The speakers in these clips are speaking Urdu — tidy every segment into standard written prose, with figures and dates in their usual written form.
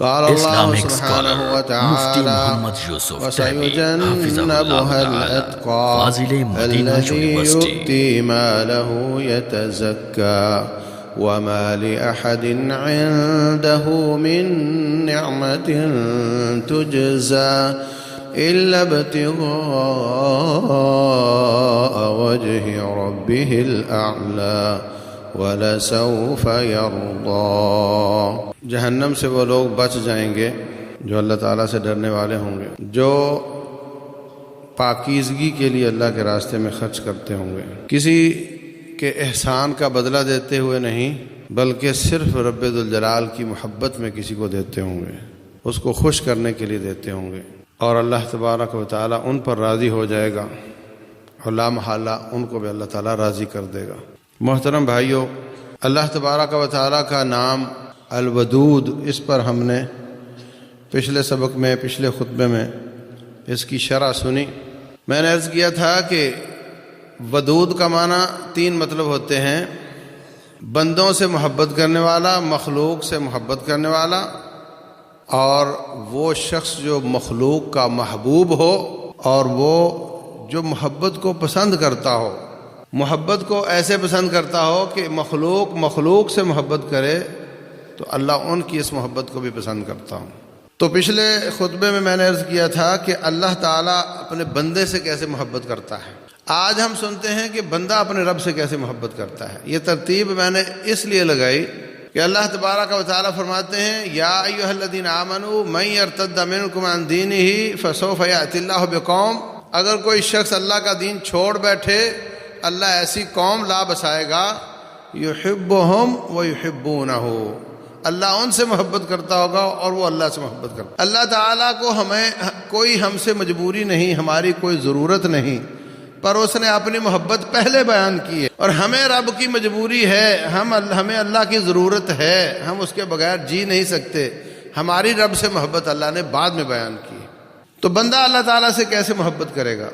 قال اللہ سبحانہ وتعالی وسيجنبها الأتقى الذي يؤتي ماله يتزكى وما لأحد عنده من نعمة تجزى إلا ابتغاء وجه ربه الأعلى وَلَسَوْفَ يَرْضَى۔ جہنم سے وہ لوگ بچ جائیں گے جو اللہ تعالیٰ سے ڈرنے والے ہوں گے، جو پاکیزگی کے لیے اللہ کے راستے میں خرچ کرتے ہوں گے، کسی کے احسان کا بدلہ دیتے ہوئے نہیں بلکہ صرف رب ذوالجلال کی محبت میں کسی کو دیتے ہوں گے، اس کو خوش کرنے کے لیے دیتے ہوں گے، اور اللہ تبارک و تعالیٰ ان پر راضی ہو جائے گا اور لا محالہ ان کو بھی اللہ تعالیٰ راضی کر دے گا۔ محترم بھائیو، اللہ تبارک و تعالیٰ کا نام الودود، اس پر ہم نے پچھلے سبق میں، پچھلے خطبے میں اس کی شرح سنی۔ میں نے عرض کیا تھا کہ ودود کا معنی 3 مطلب ہوتے ہیں: بندوں سے محبت کرنے والا، مخلوق سے محبت کرنے والا، اور وہ شخص جو مخلوق کا محبوب ہو اور وہ جو محبت کو پسند کرتا ہو، محبت کو ایسے پسند کرتا ہو کہ مخلوق سے محبت کرے تو اللہ ان کی اس محبت کو بھی پسند کرتا ہوں۔ تو پچھلے خطبے میں نے عرض کیا تھا کہ اللہ تعالیٰ اپنے بندے سے کیسے محبت کرتا ہے۔ آج ہم سنتے ہیں کہ بندہ اپنے رب سے کیسے محبت کرتا ہے۔ یہ ترتیب میں نے اس لیے لگائی کہ اللہ تبارک و تعالیٰ فرماتے ہیں: یا ایھا الذین آمنوا من یرتد منکم عن دینہ فسوف یأتی اللہ بقوم، اگر کوئی شخص اللہ کا دین چھوڑ بیٹھے اللہ ایسی قوم لا بسائے گا، یحبہم ویحبونہ، اللہ ان سے محبت کرتا ہوگا اور وہ اللہ سے محبت کرتا۔ اللہ تعالیٰ کو کوئی ہم سے مجبوری نہیں، ہماری کوئی ضرورت نہیں، پر اس نے اپنی محبت پہلے بیان کی ہے، اور ہمیں رب کی مجبوری ہے، ہمیں اللہ کی ضرورت ہے، ہم اس کے بغیر جی نہیں سکتے، ہماری رب سے محبت اللہ نے بعد میں بیان کی۔ تو بندہ اللہ تعالیٰ سے کیسے محبت کرے گا؟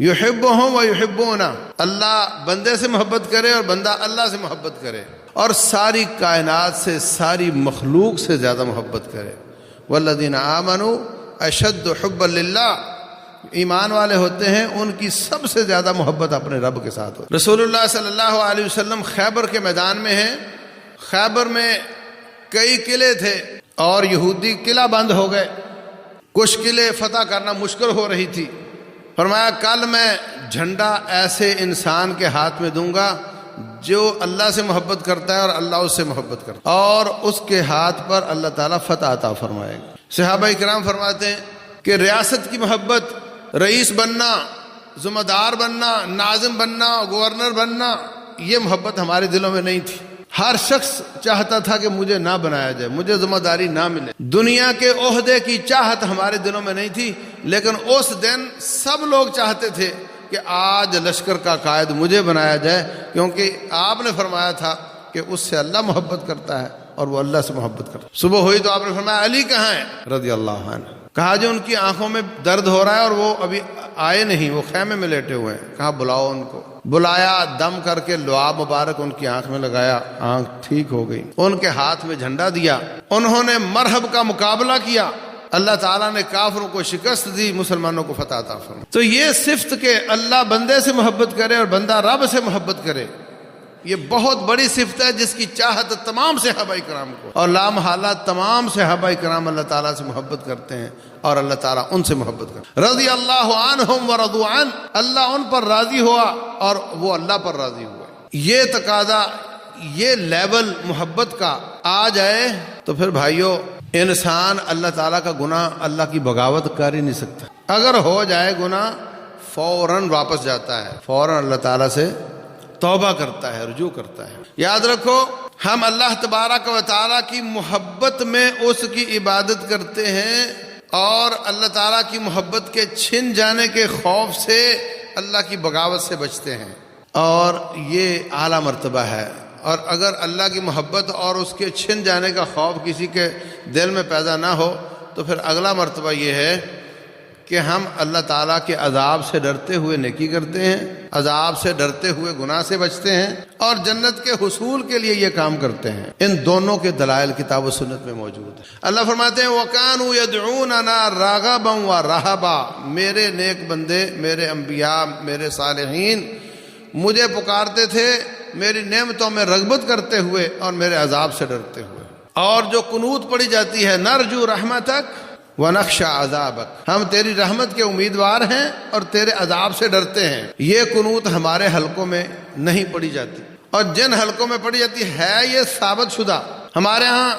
یحبہم ویحبونہ، اللہ بندے سے محبت کرے اور بندہ اللہ سے محبت کرے، اور ساری کائنات سے، ساری مخلوق سے زیادہ محبت کرے۔ والذین آمنوا اشد حبا للہ، ایمان والے ہوتے ہیں ان کی سب سے زیادہ محبت اپنے رب کے ساتھ ہوتی ہے۔ رسول اللہ صلی اللہ علیہ وسلم خیبر کے میدان میں ہیں، خیبر میں کئی قلعے تھے اور یہودی قلعہ بند ہو گئے، کچھ قلعے فتح کرنا مشکل ہو رہی تھی۔ فرمایا کل میں جھنڈا ایسے انسان کے ہاتھ میں دوں گا جو اللہ سے محبت کرتا ہے اور اللہ اس سے محبت کرتا ہے، اور اس کے ہاتھ پر اللہ تعالیٰ فتح عطا فرمائے گا۔ صحابہ کرام فرماتے ہیں کہ ریاست کی محبت، رئیس بننا، ذمہ دار بننا، ناظم بننا، گورنر بننا، یہ محبت ہمارے دلوں میں نہیں تھی۔ ہر شخص چاہتا تھا کہ مجھے نہ بنایا جائے، مجھے ذمہ داری نہ ملے، دنیا کے عہدے کی چاہت ہمارے دلوں میں نہیں تھی، لیکن اس دن سب لوگ چاہتے تھے کہ آج لشکر کا قائد مجھے بنایا جائے، کیونکہ آپ نے فرمایا تھا کہ اس سے اللہ محبت کرتا ہے اور وہ اللہ سے محبت کرتا ہے۔ صبح ہوئی تو آپ نے فرمایا علی کہاں ہے رضی اللہ عنہ، کہا جو ان کی آنکھوں میں درد ہو رہا ہے اور وہ ابھی آئے نہیں، وہ خیمے میں لیٹے ہوئے ہیں، کہا بلاؤ ان کو۔ بلایا، دم کر کے لعاب مبارک ان کی آنکھ میں لگایا، آنکھ ٹھیک ہو گئی، ان کے ہاتھ میں جھنڈا دیا، انہوں نے مرحب کا مقابلہ کیا، اللہ تعالیٰ نے کافروں کو شکست دی، مسلمانوں کو فتح عطا فرمائی۔ تو یہ صفت کہ اللہ بندے سے محبت کرے اور بندہ رب سے محبت کرے، یہ بہت بڑی صفت ہے جس کی چاہت تمام صحابہ کرام کو، اور لا محالہ تمام صحابہ کرام اللہ تعالیٰ سے محبت کرتے ہیں اور اللہ تعالیٰ ان سے محبت کرتے ہیں۔ رضی اللہ عنہم ورضوا عنہ، اللہ ان پر راضی ہوا اور وہ اللہ پر راضی ہوا۔ یہ تقاضا، یہ لیول محبت کا آ جائے تو پھر بھائیو انسان اللہ تعالیٰ کا گناہ، اللہ کی بغاوت کر ہی نہیں سکتا۔ اگر ہو جائے گناہ فوراً واپس جاتا ہے، فوراً اللہ تعالیٰ سے توبہ کرتا ہے، رجوع کرتا ہے۔ یاد رکھو ہم اللہ تبارک و تعالیٰ کی محبت میں اس کی عبادت کرتے ہیں اور اللہ تعالیٰ کی محبت کے چھن جانے کے خوف سے اللہ کی بغاوت سے بچتے ہیں، اور یہ اعلیٰ مرتبہ ہے۔ اور اگر اللہ کی محبت اور اس کے چھن جانے کا خوف کسی کے دل میں پیدا نہ ہو تو پھر اگلا مرتبہ یہ ہے کہ ہم اللہ تعالیٰ کے عذاب سے ڈرتے ہوئے نیکی کرتے ہیں، عذاب سے ڈرتے ہوئے گناہ سے بچتے ہیں، اور جنت کے حصول کے لیے یہ کام کرتے ہیں۔ ان دونوں کے دلائل کتاب و سنت میں موجود ہیں۔ اللہ فرماتے ہیں وَكَانُوا يَدْعُونَنَا رَغَبًا وَرَهَبًا، میرے نیک بندے، میرے انبیاء، میرے صالحین مجھے پکارتے تھے میری نعمتوں میں رغبت کرتے ہوئے اور میرے عذاب سے ڈرتے ہوئے۔ اور جو قنوت پڑھی جاتی ہے نرجو رحمتک وَنَخْشَى عَذَابَكَ، ہم تیری رحمت کے امیدوار ہیں اور تیرے عذاب سے ڈرتے ہیں، یہ قنوت ہمارے حلقوں میں نہیں پڑھی جاتی، اور جن حلقوں میں پڑھی جاتی ہے یہ ثابت شدہ۔ ہمارے ہاں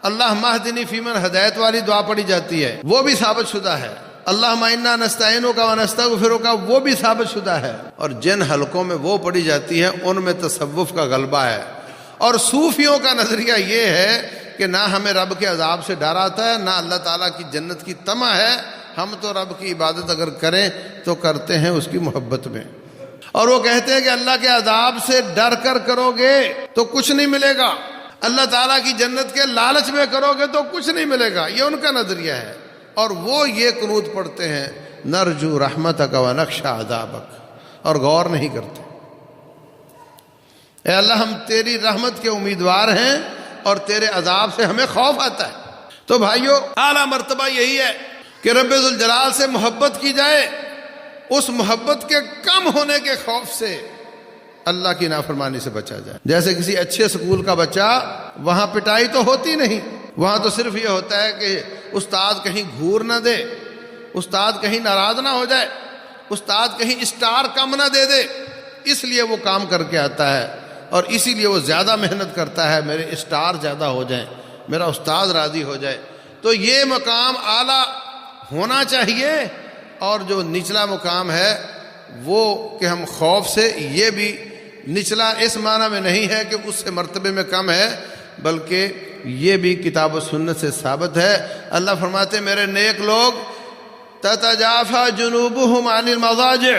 اللہم اہدنی فیمن ہدایت والی دعا پڑھی جاتی ہے، وہ بھی ثابت شدہ ہے۔ اللہم انا نستعینک ونستغفرک، وہ بھی ثابت شدہ ہے۔ اور جن حلقوں میں وہ پڑھی جاتی ہے ان میں تصوف کا غلبہ ہے، اور صوفیوں کا نظریہ یہ ہے کہ نہ ہمیں رب کے عذاب سے ڈر آتا ہے، نہ اللہ تعالیٰ کی جنت کی طمع ہے، ہم تو رب کی عبادت اگر کریں تو کرتے ہیں اس کی محبت میں۔ اور وہ کہتے ہیں کہ اللہ کے عذاب سے ڈر کر کرو گے تو کچھ نہیں ملے گا، اللہ تعالیٰ کی جنت کے لالچ میں کرو گے تو کچھ نہیں ملے گا، یہ ان کا نظریہ ہے۔ اور وہ یہ قنوت پڑھتے ہیں نرجو رحمتک ونخشى عذابک، اور غور نہیں کرتے اے اللہ ہم تیری رحمت کے امیدوار ہیں اور تیرے عذاب سے ہمیں خوف آتا ہے۔ تو بھائیو اعلیٰ مرتبہ یہی ہے کہ رب ذوالجلال سے محبت کی جائے، اس محبت کے کم ہونے کے خوف سے اللہ کی نافرمانی سے بچا جائے۔ جیسے کسی اچھے اسکول کا بچہ، وہاں پٹائی تو ہوتی نہیں، وہاں تو صرف یہ ہوتا ہے کہ استاد کہیں گھور نہ دے، استاد کہیں ناراض نہ ہو جائے، استاد کہیں اسٹار کم نہ دے دے، اس لیے وہ کام کر کے آتا ہے، اور اسی لیے وہ زیادہ محنت کرتا ہے میرے اسٹار زیادہ ہو جائیں، میرا استاد راضی ہو جائے۔ تو یہ مقام اعلیٰ ہونا چاہیے، اور جو نچلا مقام ہے وہ کہ ہم خوف سے، یہ بھی نچلا اس معنی میں نہیں ہے کہ اس سے مرتبے میں کم ہے، بلکہ یہ بھی کتاب و سنت سے ثابت ہے۔ اللہ فرماتے میرے نیک لوگ تتجافى جنوبهم عن المضاجع،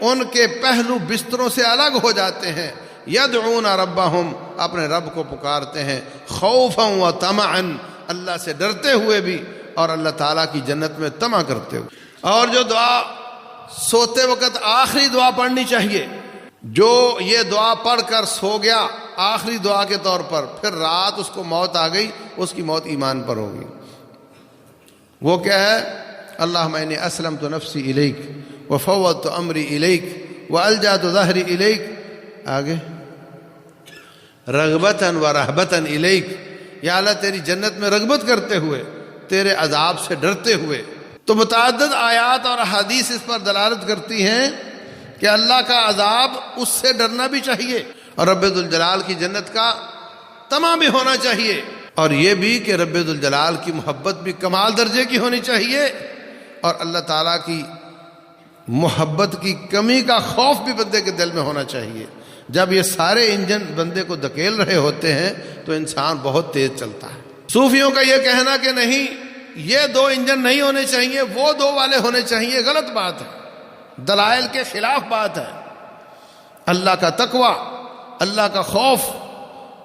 ان کے پہلو بستروں سے الگ ہو جاتے ہیں، یدعون ربهم، اپنے رب کو پکارتے ہیں، خوفا وطمعا، اللہ سے ڈرتے ہوئے بھی اور اللہ تعالیٰ کی جنت میں طمع کرتے ہوئے۔ اور جو دعا سوتے وقت آخری دعا پڑھنی چاہیے، جو یہ دعا پڑھ کر سو گیا آخری دعا کے طور پر، پھر رات اس کو موت آ گئی، اس کی موت ایمان پر ہوگی، وہ کیا ہے؟ اللہم انی اسلمت نفسی الیک وفوضت امری الیک والجأت ظہری الیک، آگے رغبتاً ورہبتاً الیک، یا اللہ تیری جنت میں رغبت کرتے ہوئے، تیرے عذاب سے ڈرتے ہوئے۔ تو متعدد آیات اور احادیث اس پر دلالت کرتی ہیں کہ اللہ کا عذاب اس سے ڈرنا بھی چاہیے، اور رب ذوالجلال کی جنت کا طمع بھی ہونا چاہیے، اور یہ بھی کہ رب ذوالجلال کی محبت بھی کمال درجے کی ہونی چاہیے، اور اللہ تعالیٰ کی محبت کی کمی کا خوف بھی بندے کے دل میں ہونا چاہیے۔ جب یہ سارے انجن بندے کو دھکیل رہے ہوتے ہیں تو انسان بہت تیز چلتا ہے۔ صوفیوں کا یہ کہنا کہ نہیں یہ دو انجن نہیں ہونے چاہیے، وہ دو والے ہونے چاہیے، غلط بات ہے، دلائل کے خلاف بات ہے۔ اللہ کا تقوی، اللہ کا خوف،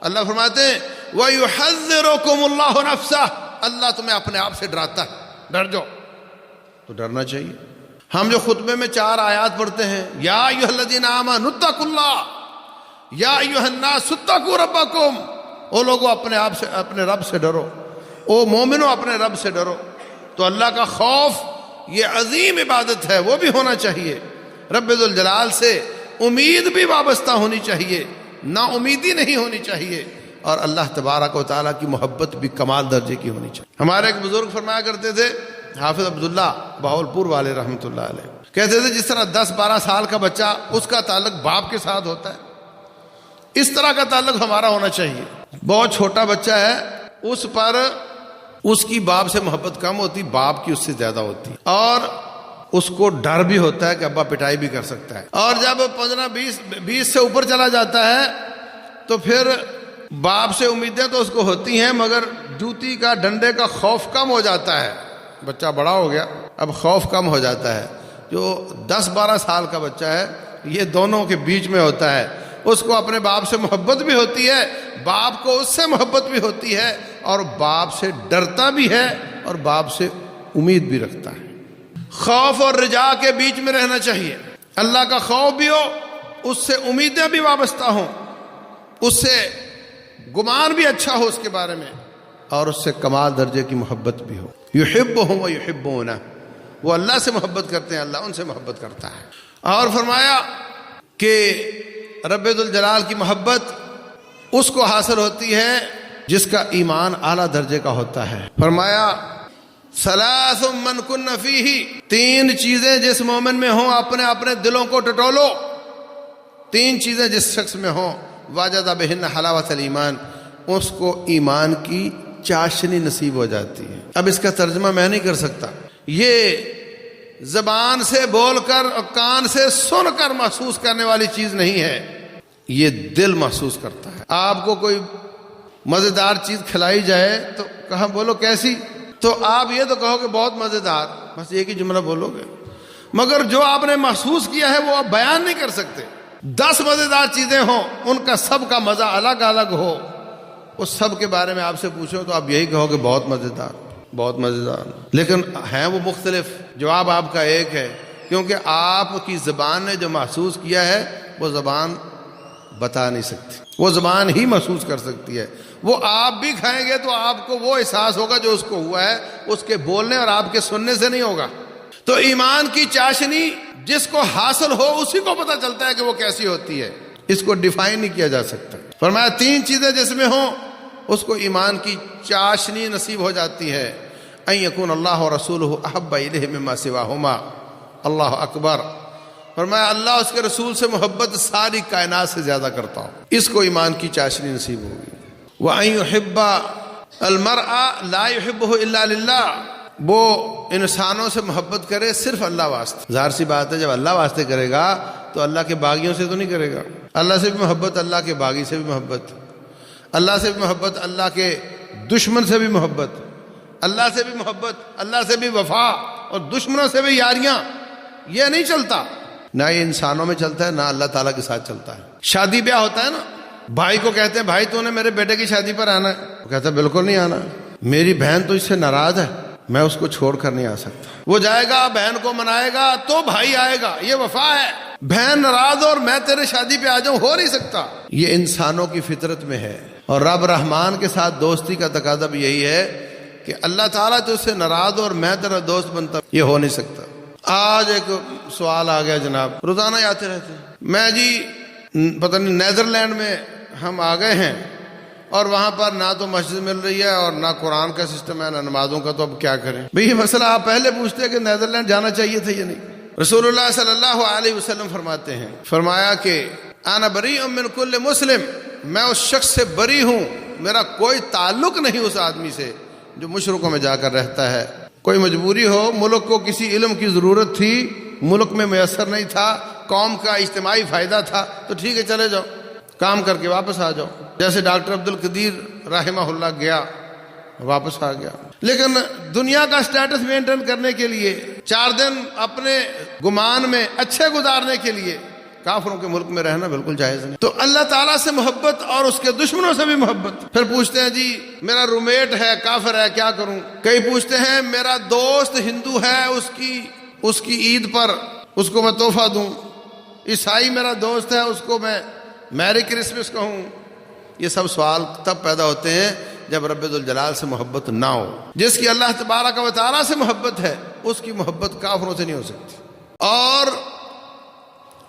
اللہ فرماتے ہیں وَيُحَذِّرُكُمُ اللَّهُ نَفْسَهُ، اللہ تمہیں اپنے آپ سے ڈراتا ہے، ڈر جاؤ، تو ڈرنا چاہیے۔ ہم جو خطبے میں 4 آیات پڑھتے ہیں، یا ایھا الذین آمنوا اتقوا اللہ، یا ایھا الناس اتقوا ربکم، او لوگوں اپنے آپ سے، اپنے رب سے ڈرو، او مومنو اپنے رب سے ڈرو۔ تو اللہ کا خوف یہ عظیم عبادت ہے، وہ بھی ہونا چاہیے۔ رب ذوالجلال سے امید بھی وابستہ ہونی چاہیے، نا امیدی نہیں ہونی چاہیے، اور اللہ تبارک و تعالیٰ کی محبت بھی کمال درجے کی ہونی چاہیے۔ ہمارے ایک بزرگ فرمایا کرتے تھے، حافظ عبداللہ بہاولپور والے رحمۃ اللہ علیہ، کہتے تھے جس طرح 10-12 سال کا بچہ اس کا تعلق باپ کے ساتھ ہوتا ہے، اس طرح کا تعلق ہمارا ہونا چاہیے۔ بہت چھوٹا بچہ ہے، اس پر اس کی باپ سے محبت کم ہوتی، باپ کی اس سے زیادہ ہوتی، اور اس کو ڈر بھی ہوتا ہے کہ ابا پٹائی بھی کر سکتا ہے۔ اور جب 15-20 سے اوپر چلا جاتا ہے تو پھر باپ سے امیدیں تو اس کو ہوتی ہیں، مگر جوتی کا، ڈنڈے کا خوف کم ہو جاتا ہے۔ بچہ بڑا ہو گیا، اب خوف کم ہو جاتا ہے۔ جو 10-12 سال کا بچہ ہے یہ دونوں کے بیچ میں ہوتا ہے، اس کو اپنے باپ سے محبت بھی ہوتی ہے، باپ کو اس سے محبت بھی ہوتی ہے، اور باپ سے ڈرتا بھی ہے اور باپ سے امید بھی رکھتا ہے۔ خوف اور رجا کے بیچ میں رہنا چاہیے. اللہ کا خوف بھی ہو، اس سے امیدیں بھی وابستہ ہوں، اس سے گمان بھی اچھا ہو اس کے بارے میں، اور اس سے کمال درجے کی محبت بھی ہو. یحبہم و یحبونہ، وہ اللہ سے محبت کرتے ہیں، اللہ ان سے محبت کرتا ہے. اور فرمایا کہ رب ذوالجلال کی محبت اس کو حاصل ہوتی ہے جس کا ایمان اعلیٰ درجے کا ہوتا ہے. فرمایا ثلاث من کن فیہ، تین چیزیں جس مومن میں ہوں اپنے اپنے دلوں کو ٹٹولو. تین چیزیں جس شخص میں ہوں واجد بہن حلاوت الایمان، اس کو ایمان کی چاشنی نصیب ہو جاتی ہے. اب اس کا ترجمہ میں نہیں کر سکتا، یہ زبان سے بول کر اور کان سے سن کر محسوس کرنے والی چیز نہیں ہے، یہ دل محسوس کرتا ہے. آپ کو کوئی مزیدار چیز کھلائی جائے تو کہاں بولو کیسی، تو آپ یہ تو کہو کہ بہت مزیدار، بس ایک ہی جملہ بولو گے. مگر جو آپ نے محسوس کیا ہے وہ آپ بیان نہیں کر سکتے. 10 مزیدار چیزیں ہوں، ان کا سب کا مزہ الگ الگ ہو، اس سب کے بارے میں آپ سے پوچھو تو آپ یہی کہو کہ بہت مزیدار، بہت مزیدار، لیکن ہیں وہ مختلف. جواب آپ کا ایک ہے، کیونکہ آپ کی زبان نے جو محسوس کیا ہے وہ زبان بتا نہیں سکتی، وہ زبان ہی محسوس کر سکتی ہے. وہ آپ بھی کھائیں گے تو آپ کو وہ احساس ہوگا جو اس کو ہوا ہے، اس کے بولنے اور آپ کے سننے سے نہیں ہوگا. تو ایمان کی چاشنی جس کو حاصل ہو اسی کو پتہ چلتا ہے کہ وہ کیسی ہوتی ہے، اس کو ڈیفائن نہیں کیا جا سکتا. فرمایا تین چیزیں جس میں ہوں اس کو ایمان کی چاشنی نصیب ہو جاتی ہے. ان یکون اللہ ورسولہ احب الیہ مما سواہما، اللہ اکبر. فرمایا اللہ اس کے رسول سے محبت ساری کائنات سے زیادہ کرتا ہوں، اس کو ایمان کی چاشنی نصیب ہوگی. وَأَن يُحِبَّ الْمَرْءَ لَا يُحِبُّهُ إِلَّا لِلَّهِ، وہ انسانوں سے محبت کرے صرف اللہ واسطے. ظاہر سی بات ہے جب اللہ واسطے کرے گا تو اللہ کے باغیوں سے تو نہیں کرے گا. اللہ سے بھی محبت، اللہ کے باغی سے بھی محبت، اللہ سے بھی محبت، اللہ کے دشمن سے بھی محبت، اللہ سے بھی محبت، اللہ سے بھی وفا، اور دشمنوں سے بھی یاریاں. یہ نہیں چلتا، نہ یہ انسانوں میں چلتا ہے نہ اللہ تعالیٰ کے ساتھ چلتا ہے. شادی بیاہ ہوتا ہے نا، بھائی کو کہتے ہیں بھائی تو نے میرے بیٹے کی شادی پر آنا ہے، وہ کہتا ہے بالکل نہیں آنا، میری بہن تو اس سے ناراض ہے، میں اس کو چھوڑ کر نہیں آ سکتا. وہ جائے گا، بہن کو منائے گا تو بھائی آئے گا. یہ وفا ہے. بہن ناراض اور میں تیرے شادی پہ آ جاؤں، ہو نہیں سکتا. یہ انسانوں کی فطرت میں ہے. اور رب رحمان کے ساتھ دوستی کا تقاضا بھی یہی ہے کہ اللہ تعالیٰ تو اس سے ناراض اور میں تیرا دوست بنتا، یہ ہو نہیں سکتا. آج ایک سوال آ گیا جناب، روزانہ ہی آتے رہتے ہیں. میں جی پتہ نہیں نیدرلینڈ میں ہم آ گئے ہیں اور وہاں پر نہ تو مسجد مل رہی ہے اور نہ قرآن کا سسٹم ہے نہ نمازوں کا، تو اب کیا کریں؟ بھئی یہ مسئلہ آپ پہلے پوچھتے کہ نیدرلینڈ جانا چاہیے تھا یا نہیں. رسول اللہ صلی اللہ علیہ وسلم فرماتے ہیں، فرمایا کہ انا بریء من کل مسلم، میں اس شخص سے بری ہوں، میرا کوئی تعلق نہیں اس آدمی سے جو مشرقوں میں جا کر رہتا ہے. کوئی مجبوری ہو، ملک کو کسی علم کی ضرورت تھی، ملک میں میسر نہیں تھا، قوم کا اجتماعی فائدہ تھا، تو ٹھیک ہے چلے جاؤ، کام کر کے واپس آ جاؤ. جیسے ڈاکٹر عبدالقدیر رحمہ اللہ گیا، واپس آ گیا. لیکن دنیا کا سٹیٹس مینٹین کرنے کے لیے، 4 دن اپنے گمان میں اچھے گزارنے کے لیے کافروں کے ملک میں رہنا بالکل جائز نہیں. تو اللہ تعالیٰ سے محبت اور اس کے دشمنوں سے بھی محبت. پھر پوچھتے ہیں جی میرا رومیٹ ہے کافر ہے، کیا کروں؟ کئی پوچھتے ہیں میرا دوست ہندو ہے، اس کی عید پر اس کو میں تحفہ دوں. عیسائی میرا دوست ہے، اس کو میں میری کرسمس کہوں. یہ سب سوال تب پیدا ہوتے ہیں جب رب ذوالجلال سے محبت نہ ہو. جس کی اللہ تبارک و تعالیٰ سے محبت ہے اس کی محبت کافروں سے نہیں ہو سکتی. اور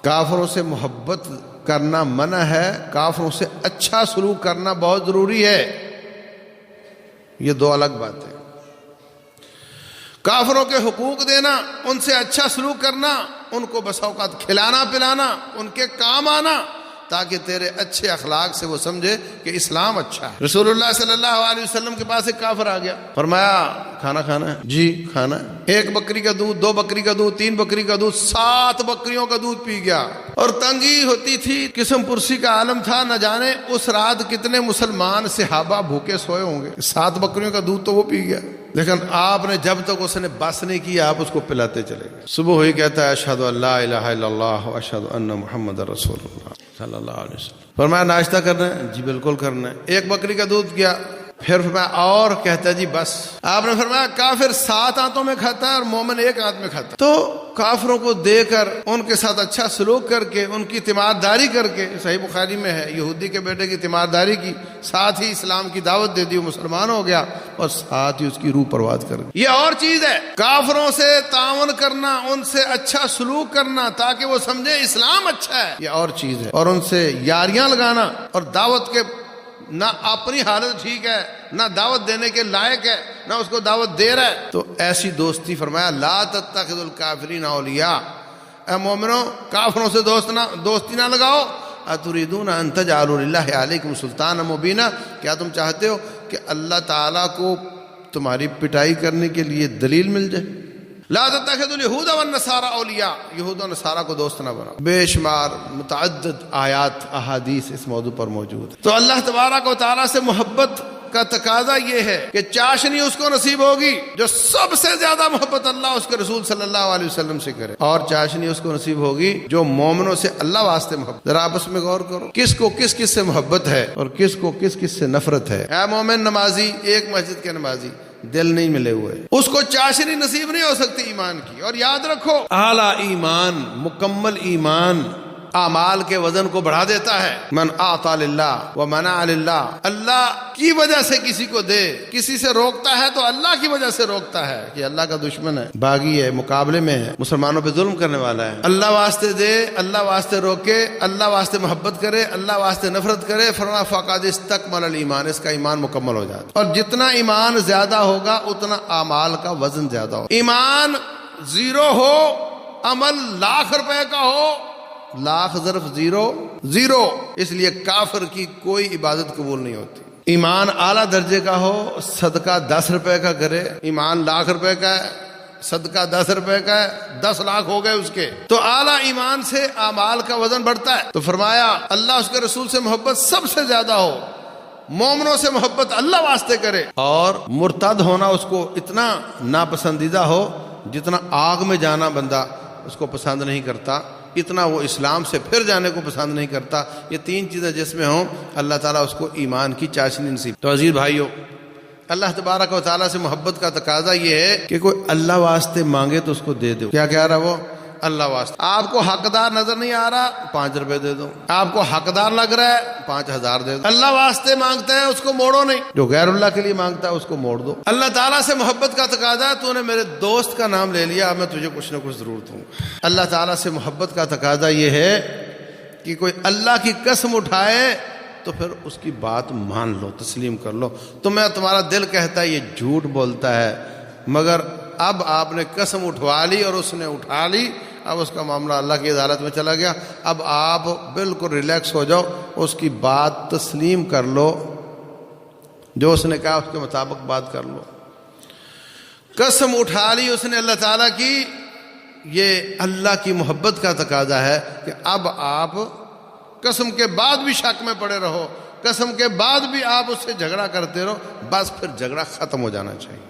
کافروں سے محبت کرنا منع ہے، کافروں سے اچھا سلوک کرنا بہت ضروری ہے. یہ 2 الگ باتیں. کافروں کے حقوق دینا، ان سے اچھا سلوک کرنا، ان کو بسا اوقات کھلانا پلانا، ان کے کام آنا، تاکہ تیرے اچھے اخلاق سے وہ سمجھے کہ اسلام اچھا ہے. رسول اللہ صلی اللہ علیہ وسلم کے پاس ایک کافر آ گیا، فرمایا کھانا کھانا ہے؟ جی کھانا ہے. 1 بکری کا دودھ، 2 بکری کا دودھ، 3 بکری کا دودھ، 7 بکریوں کا دودھ پی گیا. اور تنگی ہوتی تھی، قسم پرسی کا عالم تھا، نہ جانے اس رات کتنے مسلمان صحابہ بھوکے سوئے ہوں گے. 7 بکریوں کا دودھ تو وہ پی گیا، لیکن آپ نے جب تک اس نے بس نہیں کیا آپ اس کو پلاتے چلے گئے. صبح ہوئی کہتا ہے اشہد ان لا الہ الا اللہ واشہد ان محمد رسول اللہ صلی اللہ علیہ وسلم. فرمایا ناشتہ کرنا ہے؟ جی بالکل کرنا ہے. 1 بکری کا دودھ کیا، پھر فرمایا اور؟ کہتا ہے جی بس. آپ نے فرمایا کافر 7 آنتوں میں کھاتا ہے اور مومن 1 آنت میں کھاتا ہے. تو کافروں کو دے کر ان کے ساتھ اچھا سلوک کر کے ان کی تیمارداری کر کے، صحیح بخاری میں ہے یہودی کے بیٹے کی تیمارداری کی، ساتھ ہی اسلام کی دعوت دے دی، وہ مسلمان ہو گیا اور ساتھ ہی اس کی روح پرواز کر گئی. یہ اور چیز ہے. کافروں سے تعاون کرنا، ان سے اچھا سلوک کرنا تاکہ وہ سمجھے اسلام اچھا ہے، یہ اور چیز ہے. اور ان سے یاریاں لگانا اور دعوت کے نہ اپنی حالت ٹھیک ہے، نہ دعوت دینے کے لائق ہے، نہ اس کو دعوت دے رہا ہے، تو ایسی دوستی فرمایا لا تتخذوا الکافرین اولیاء، اے مومنوں کافروں سے دوستی نہ لگاؤ. اتریدون ان تجعلوا للہ علیکم سلطانا مبینا، کیا تم چاہتے ہو کہ اللہ تعالیٰ کو تمہاری پٹائی کرنے کے لیے دلیل مل جائے؟ لا تتخذوا اليہود والنصارى اولیاء، یہود و نصارہ کو دوست نہ بناؤ. بے شمار متعدد آیات احادیث اس موضوع پر موجود ہے. تو اللہ تبارک و تعالیٰ سے محبت کا تقاضا یہ ہے کہ چاشنی اس کو نصیب ہوگی جو سب سے زیادہ محبت اللہ اس کے رسول صلی اللہ علیہ وسلم سے کرے، اور چاشنی اس کو نصیب ہوگی جو مومنوں سے اللہ واسطے محبت. ذرا آپس میں غور کرو، کس کو کس کس سے محبت ہے اور کس کو کس کس سے نفرت ہے. اے مومن نمازی، ایک مسجد کے نمازی، دل نہیں ملے ہوئے، اس کو چاشنی نصیب نہیں ہو سکتی ایمان کی. اور یاد رکھو اعلیٰ ایمان، مکمل ایمان اعمال کے وزن کو بڑھا دیتا ہے. من اعطى للہ ومنع للہ، اللہ کی وجہ سے کسی کو دے، کسی سے روکتا ہے تو اللہ کی وجہ سے روکتا ہے کہ اللہ کا دشمن ہے، باغی ہے، مقابلے میں ہے، مسلمانوں پہ ظلم کرنے والا ہے. اللہ واسطے دے، اللہ واسطے روکے، اللہ واسطے محبت کرے، اللہ واسطے نفرت کرے، فرمایا فقد استکمل الایمان، اس کا ایمان مکمل ہو جاتا. اور جتنا ایمان زیادہ ہوگا اتنا اعمال کا وزن زیادہ ہوگا. ایمان 0 ہو، عمل ₹1,00,000 کا ہو، 1,00,000 ضرب 0، اس لیے کافر کی کوئی عبادت قبول نہیں ہوتی. ایمان اعلیٰ درجے کا ہو، صدقہ ₹10 کا کرے، ایمان ₹1,00,000 کا ہے، صدقہ ₹10 کا ہے، 10 لاکھ ہو گئے اس کے. تو اعلیٰ ایمان سے اعمال کا وزن بڑھتا ہے. تو فرمایا اللہ اس کے رسول سے محبت سب سے زیادہ ہو، مومنوں سے محبت اللہ واسطے کرے، اور مرتد ہونا اس کو اتنا ناپسندیدہ ہو جتنا آگ میں جانا بندہ اس کو پسند نہیں کرتا، اتنا وہ اسلام سے پھر جانے کو پسند نہیں کرتا. یہ 3 چیزیں جس میں ہوں اللہ تعالیٰ اس کو ایمان کی چاشنی نصیب. تو عزیز بھائیو، اللہ تبارک و تعالیٰ سے محبت کا تقاضا یہ ہے کہ کوئی اللہ واسطے مانگے تو اس کو دے دو. کیا کہہ رہا وہ؟ اللہ واسطے. آپ کو حقدار نظر نہیں آ رہا، ₹5 دے دو. آپ کو حقدار لگ رہا ہے، 5,000 دے دو. اللہ واسطے مانگتا ہے اس کو موڑو نہیں، جو غیر اللہ کے لیے مانگتا ہے اس کو موڑ دو. اللہ تعالیٰ سے محبت کا تقاضا ہے، تو نے میرے دوست کا نام لے لیا، اب میں تجھے کچھ نہ کچھ ضرور دوں. اللہ تعالیٰ سے محبت کا تقاضا یہ ہے کہ کوئی اللہ کی قسم اٹھائے تو پھر اس کی بات مان لو، تسلیم کر لو. تمہارا دل کہتا ہے یہ جھوٹ بولتا ہے، مگر اب آپ نے قسم اٹھوا لی اور اس نے اٹھا لی، اب اس کا معاملہ اللہ کی عدالت میں چلا گیا. اب آپ بالکل ریلیکس ہو جاؤ، اس کی بات تسلیم کر لو، جو اس نے کہا اس کے مطابق بات کر لو. قسم اٹھا لی اس نے اللہ تعالیٰ کی، یہ اللہ کی محبت کا تقاضا ہے کہ اب آپ قسم کے بعد بھی شک میں پڑے رہو، قسم کے بعد بھی آپ اس سے جھگڑا کرتے رہو، بس پھر جھگڑا ختم ہو جانا چاہیے.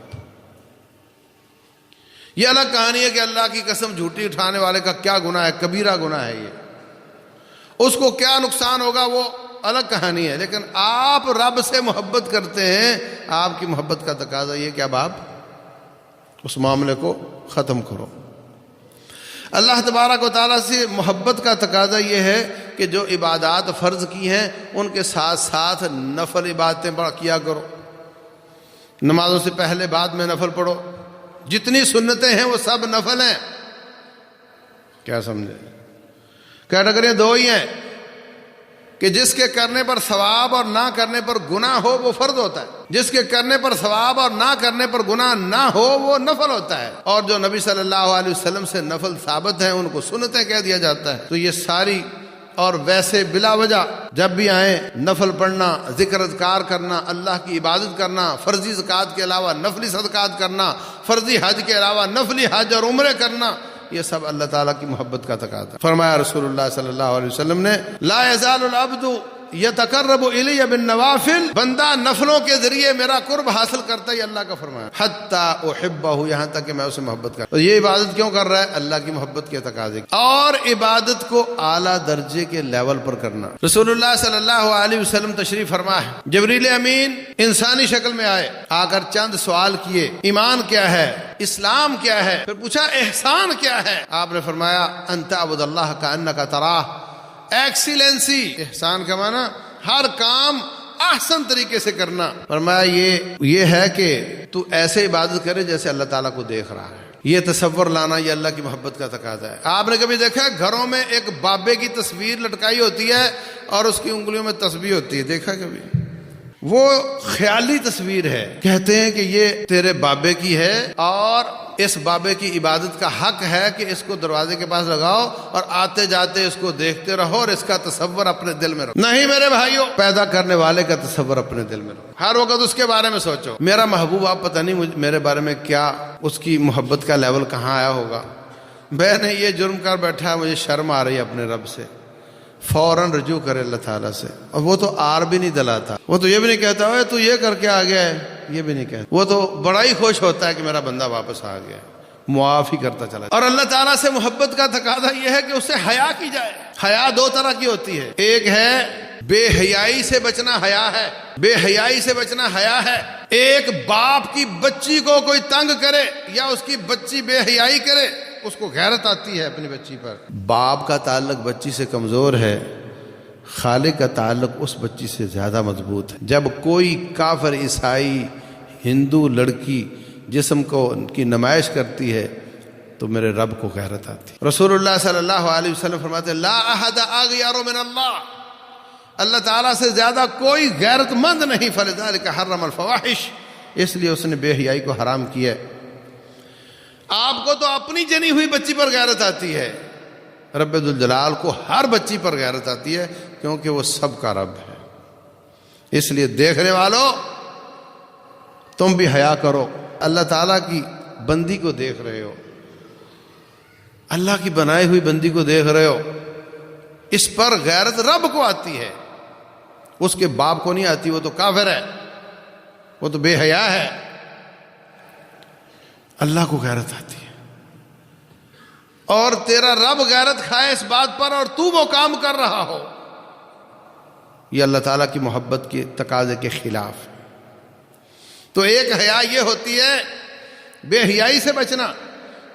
یہ الگ کہانی ہے کہ اللہ کی قسم جھوٹی اٹھانے والے کا کیا گناہ ہے، کبیرہ گناہ ہے یہ، اس کو کیا نقصان ہوگا وہ الگ کہانی ہے. لیکن آپ رب سے محبت کرتے ہیں، آپ کی محبت کا تقاضا یہ کہ اب آپ اس معاملے کو ختم کرو. اللہ تبارک و تعالیٰ سے محبت کا تقاضا یہ ہے کہ جو عبادات فرض کی ہیں ان کے ساتھ ساتھ نفل عبادتیں کیا کرو. نمازوں سے پہلے بعد میں نفل پڑھو، جتنی سنتیں ہیں وہ سب نفل ہیں. کیا سمجھے؟ کیٹیگریاں 2 ہی ہیں کہ جس کے کرنے پر ثواب اور نہ کرنے پر گناہ ہو وہ فرض ہوتا ہے، جس کے کرنے پر ثواب اور نہ کرنے پر گناہ نہ ہو وہ نفل ہوتا ہے. اور جو نبی صلی اللہ علیہ وسلم سے نفل ثابت ہیں ان کو سنتیں کہہ دیا جاتا ہے. تو یہ ساری، اور ویسے بلا وجہ جب بھی آئیں نفل پڑھنا، ذکر اذکار کرنا، اللہ کی عبادت کرنا، فرضی زکوٰۃ کے علاوہ نفلی صدقات کرنا، فرضی حج کے علاوہ نفلی حج اور عمرے کرنا، یہ سب اللہ تعالیٰ کی محبت کا تقاضا. فرمایا رسول اللہ صلی اللہ علیہ وسلم نے لا یزال العبد یتقرب الی بالنوافل، بندہ نفلوں کے ذریعے میرا قرب حاصل کرتا ہے، اللہ کا فرمان، حتی احبہ، یہاں تک کہ میں اسے محبت کرتا ہوں۔ یہ عبادت کیوں کر رہا ہے؟ اللہ کی محبت کے تقاضے، اور عبادت کو اعلیٰ درجے کے لیول پر کرنا۔ رسول اللہ صلی اللہ علیہ وسلم تشریف فرما ہے، جبریل امین انسانی شکل میں آئے، آ کر چند سوال کیے، ایمان کیا ہے، اسلام کیا ہے، پھر پوچھا احسان کیا ہے؟ آپ نے فرمایا ان تعبد اللہ کأنک تراہ، ایکسیلنسی، احسان کا معنی ہر کام احسن طریقے سے کرنا۔ فرمایا یہ ہے کہ تو ایسے عبادت کرے جیسے اللہ تعالیٰ کو دیکھ رہا ہے۔ یہ تصور لانا یہ اللہ کی محبت کا تقاضا ہے۔ آپ نے کبھی دیکھا گھروں میں ایک بابے کی تصویر لٹکائی ہوتی ہے اور اس کی انگلیوں میں تسبیح ہوتی ہے؟ دیکھا کبھی؟ وہ خیالی تصویر ہے، کہتے ہیں کہ یہ تیرے بابے کی ہے اور اس بابے کی عبادت کا حق ہے کہ اس کو دروازے کے پاس لگاؤ اور آتے جاتے اس کو دیکھتے رہو اور اس کا تصور اپنے دل میں رکھو۔ نہیں میرے بھائیوں، پیدا کرنے والے کا تصور اپنے دل میں رکھو، ہر وقت اس کے بارے میں سوچو۔ میرا محبوب، آپ پتہ نہیں میرے بارے میں کیا اس کی محبت کا لیول کہاں آیا ہوگا۔ میں نے یہ جرم کر بیٹھا ہے، مجھے شرم آ رہی ہے اپنے رب سے، فوراً رجوع کرے اللہ تعالیٰ سے۔ اور وہ تو آر بھی نہیں دلاتا، وہ تو یہ بھی نہیں کہتا ہے تو یہ کر کے آ گیا ہے، یہ بھی نہیں کہتا، وہ تو بڑا ہی خوش ہوتا ہے کہ میرا بندہ واپس آ گیا، معاف ہی کرتا چلا۔ اور اللہ تعالیٰ سے محبت کا تقاضا یہ ہے کہ اس سے حیا کی جائے۔ حیا دو طرح کی ہوتی ہے، ایک ہے بے حیائی سے بچنا، حیا ہے، بے حیائی سے بچنا حیا ہے۔ ایک باپ کی بچی کو کوئی تنگ کرے یا اس کی بچی بے حیائی کرے، اس کو غیرت آتی ہے اپنی بچی پر۔ باپ کا تعلق بچی سے کمزور ہے، خالق کا تعلق اس بچی سے زیادہ مضبوط ہے۔ جب کوئی کافر، عیسائی، ہندو لڑکی جسم کو کی نمائش کرتی ہے تو میرے رب کو غیرت آتی ہے۔ رسول اللہ صلی اللہ علیہ وسلم فرماتے ہیں لا احد اغیر من اللہ، اللہ تعالیٰ سے زیادہ کوئی غیرت مند نہیں، فلذلک حرم الفواحش، اس لیے اس نے بے حیائی کو حرام کیا ہے۔ آپ کو تو اپنی جنی ہوئی بچی پر غیرت آتی ہے، رب ذوالجلال کو ہر بچی پر غیرت آتی ہے، کیونکہ وہ سب کا رب ہے۔ اس لیے دیکھنے والوں تم بھی حیا کرو، اللہ تعالیٰ کی بندی کو دیکھ رہے ہو، اللہ کی بنائی ہوئی بندی کو دیکھ رہے ہو، اس پر غیرت رب کو آتی ہے، اس کے باپ کو نہیں آتی، وہ تو کافر ہے، وہ تو بے حیا ہے۔ اللہ کو غیرت آتی ہے، اور تیرا رب غیرت کھائے اس بات پر اور تو وہ کام کر رہا ہو، یہ اللہ تعالیٰ کی محبت کے تقاضے کے خلاف۔ تو ایک حیا یہ ہوتی ہے بے حیائی سے بچنا،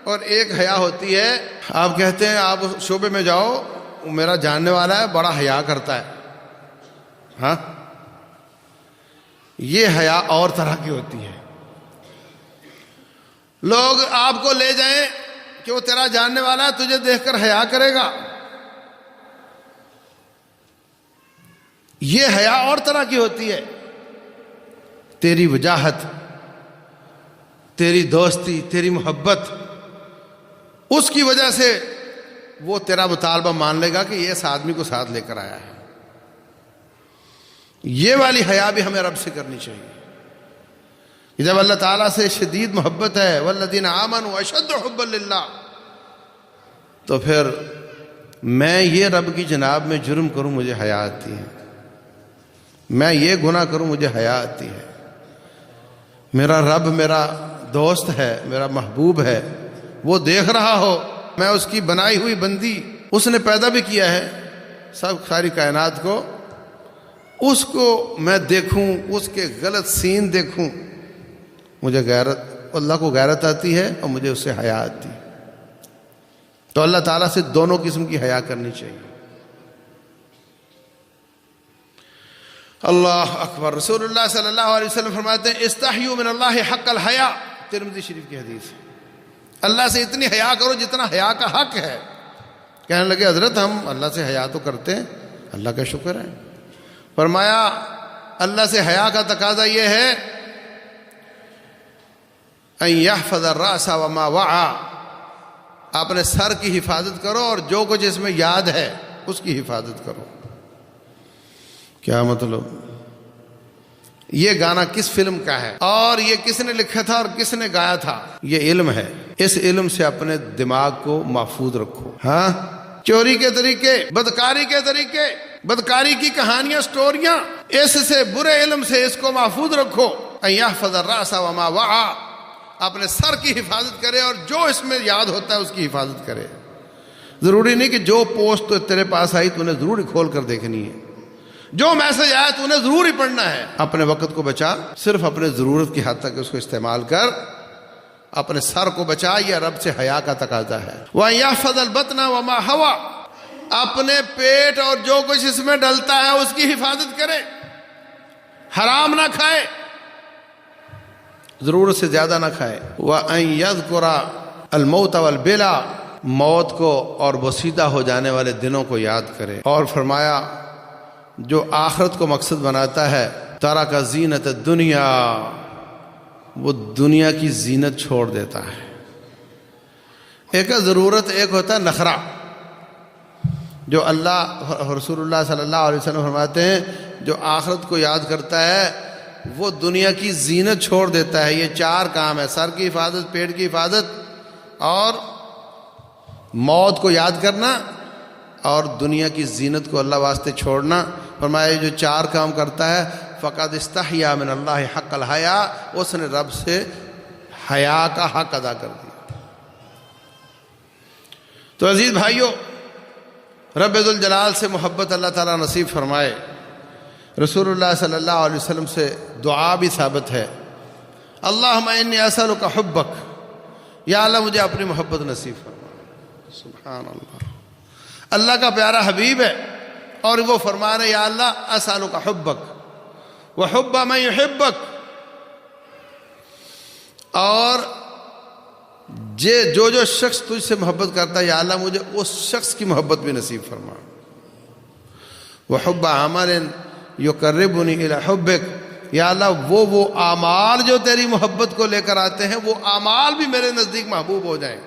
اور ایک حیا ہوتی ہے، آپ کہتے ہیں آپ اس شعبے میں جاؤ، میرا جاننے والا ہے بڑا حیا کرتا ہے، ہاں، یہ حیا اور طرح کی ہوتی ہے۔ لوگ آپ کو لے جائیں کہ وہ تیرا جاننے والا ہے، تجھے دیکھ کر حیا کرے گا، یہ حیا اور طرح کی ہوتی ہے۔ تیری وجاہت، تیری دوستی، تیری محبت، اس کی وجہ سے وہ تیرا مطالبہ مان لے گا کہ یہ اس آدمی کو ساتھ لے کر آیا ہے۔ یہ والی حیا بھی ہمیں رب سے کرنی چاہیے۔ جب اللہ تعالیٰ سے شدید محبت ہے، والذین آمنوا اشد حبا للہ، تو پھر میں یہ رب کی جناب میں جرم کروں مجھے حیا آتی ہے، میں یہ گناہ کروں مجھے حیا آتی ہے۔ میرا رب میرا دوست ہے، میرا محبوب ہے، وہ دیکھ رہا ہو، میں اس کی بنائی ہوئی بندی، اس نے پیدا بھی کیا ہے سب ساری کائنات کو، اس کو میں دیکھوں، اس کے غلط سین دیکھوں، مجھے غیرت، اللہ کو غیرت آتی ہے اور مجھے اس سے حیا آتی ہے۔ تو اللہ تعالیٰ سے دونوں قسم کی حیا کرنی چاہیے۔ اللہ اکبر۔ رسول اللہ صلی اللہ علیہ وسلم فرماتے ہیں استحیوا من اللہ حق الحیا، ترمذی شریف کی حدیث ہے، اللہ سے اتنی حیا کرو جتنا حیا کا حق ہے۔ کہنے لگے حضرت ہم اللہ سے حیا تو کرتے ہیں، اللہ کا شکر ہے۔ فرمایا اللہ سے حیا کا تقاضا یہ ہے ان یحفظ الراس وما وعى، اپنے سر کی حفاظت کرو اور جو کچھ اس میں یاد ہے اس کی حفاظت کرو۔ کیا مطلب؟ یہ گانا کس فلم کا ہے اور یہ کس نے لکھا تھا اور کس نے گایا تھا، یہ علم ہے، اس علم سے اپنے دماغ کو محفوظ رکھو۔ ہاں، چوری کے طریقے، بدکاری کے طریقے، بدکاری کی کہانیاں، سٹوریاں، اس سے برے علم سے اس کو محفوظ رکھو۔ ان یحفظ الراس وما وعى، اپنے سر کی حفاظت کرے اور جو اس میں یاد ہوتا ہے اس کی حفاظت کرے۔ ضروری نہیں کہ جو پوسٹ تو تیرے پاس آئی تو انہیں ضرور ہی کھول کر دیکھنی ہے، جو میسج آیا تو انہیں ضرور ہی پڑھنا ہے۔ اپنے وقت کو بچا، صرف اپنے ضرورت کی حد تک اس کو استعمال کر، اپنے سر کو بچا، یہ رب سے حیا کا تقاضا ہے۔ وَأَن يَحْفَظَ الْبَطْنَ وَمَا هَوَى، اپنے پیٹ اور جو کچھ اس میں ڈلتا ہے اس کی حفاظت کرے، حرام نہ کھائے، ضرورت سے زیادہ نہ کھائے۔ وَأَن يَذْكُرَ الْمَوْتَ وَالْبِلَى، موت کو اور بسیدہ ہو جانے والے دنوں کو یاد کرے۔ اور فرمایا جو آخرت کو مقصد بناتا ہے، ترک زینت الدنیا، وہ دنیا کی زینت چھوڑ دیتا ہے۔ ایک ہے ضرورت، ایک ہوتا ہے نخرہ۔ جو اللہ رسول اللہ صلی اللہ علیہ وسلم فرماتے ہیں جو آخرت کو یاد کرتا ہے وہ دنیا کی زینت چھوڑ دیتا ہے۔ یہ چار کام ہے، سر کی حفاظت، پیٹ کی حفاظت اور موت کو یاد کرنا اور دنیا کی زینت کو اللہ واسطے چھوڑنا۔ فرمایا جو چار کام کرتا ہے فقد استحیا من اللہ حق الحیا، اس نے رب سے حیا کا حق ادا کر دیا۔ تو عزیز بھائیو، رب ذوالجلال سے محبت اللہ تعالیٰ نصیب فرمائے۔ رسول اللہ صلی اللہ علیہ وسلم سے دعا بھی ثابت ہے، اللہم انی اسألک حبک، یا اللہ مجھے اپنی محبت نصیب فرما۔ سبحان اللہ، اللہ کا پیارا حبیب ہے اور وہ فرما رہے یا اللہ اسألک حبک وحب من یحبک، اور جو شخص تجھ سے محبت کرتا ہے یا اللہ مجھے اس شخص کی محبت بھی نصیب فرما۔ وحب عمل یقربنی الی حبک، یا اللہ وہ اعمال جو تیری محبت کو لے کر آتے ہیں وہ اعمال بھی میرے نزدیک محبوب ہو جائیں۔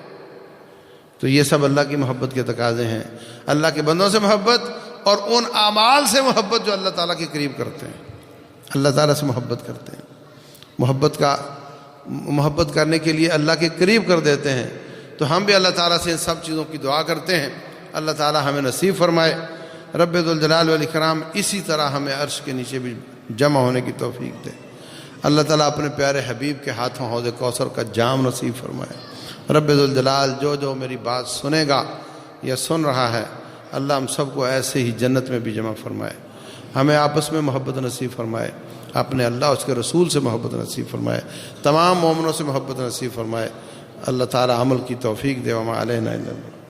تو یہ سب اللہ کی محبت کے تقاضے ہیں، اللہ کے بندوں سے محبت اور ان اعمال سے محبت جو اللہ تعالیٰ کے قریب کرتے ہیں، اللہ تعالیٰ سے محبت کرتے ہیں، محبت کرنے کے لیے اللہ کے قریب کر دیتے ہیں۔ تو ہم بھی اللہ تعالیٰ سے ان سب چیزوں کی دعا کرتے ہیں، اللہ تعالیٰ ہمیں نصیب فرمائے۔ رب ذوالجلال والاکرام اسی طرح ہمیں عرش کے نیچے بھی جمع ہونے کی توفیق دے۔ اللہ تعالیٰ اپنے پیارے حبیب کے ہاتھوں حوض کوثر کا جام نصیب فرمائے۔ رب ذوالجلال جو میری بات سنے گا یا سن رہا ہے، اللہ ہم سب کو ایسے ہی جنت میں بھی جمع فرمائے، ہمیں آپس میں محبت نصیب فرمائے، اپنے اللہ اس کے رسول سے محبت نصیب فرمائے، تمام مومنوں سے محبت نصیب فرمائے۔ اللہ تعالیٰ عمل کی توفیق دے۔ وما علینا الا البلاغ۔